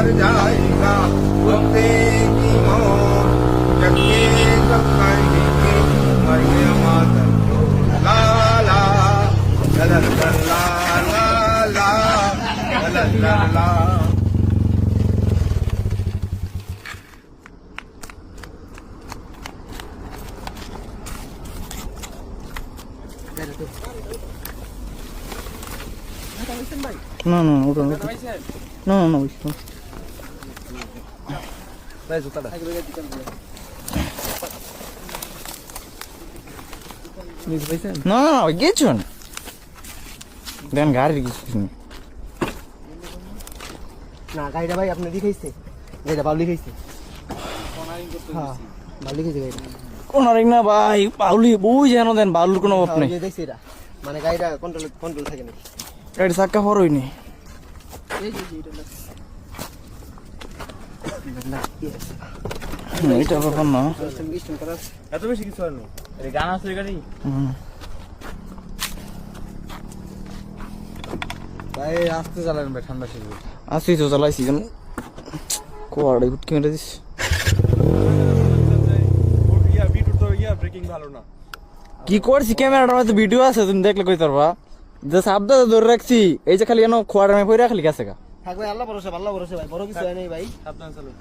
থাকার জায়গা বলতে কি মন জগে সবাই দিকে মারিয়ে মাতাল লা লা লা লা লা লা লা লা লা লা না না ওটা না না না ওই ভাই জুতাটা নিজ পাইছেন না না ওই গেছো না দেন গাড়ি কিছু না গাড়িটা ভাই আপনি লিখাইছে গাড়িটা বাবলি খাইছে হ্যাঁ বাবলি খাইছে গাড়িটা কোন আর না ভাই পাউলি বই যেন দেন বাউলুর কোনো অভাব নেই যে দেখছি এটা মানে গাড়িটা কন্ট্রোল থাকে না গাড়ি চাক্কা হরই নি এই যে এটা ব্যাপার না এত বেশি কিছু আর নেই এই গান আছে গাড়ি ভাই আস্তে চালান ভাই ঠান্ডা ছিল আসি তো চালাইছি কেন কোয়াড়ে গুটকি মেরে দিস কি করছি ক্যামেরাটার মধ্যে ভিডিও আছে তুমি দেখলে কই পারবা যে সাবদা ধরে রাখছি এই যে খালি এনো খোয়াড়ে পয়রা খালি গেছে গা থাকবে আল্লাহ ভরসা ভাই বড় কিছু হয় নাই ভাই সাবধান চালান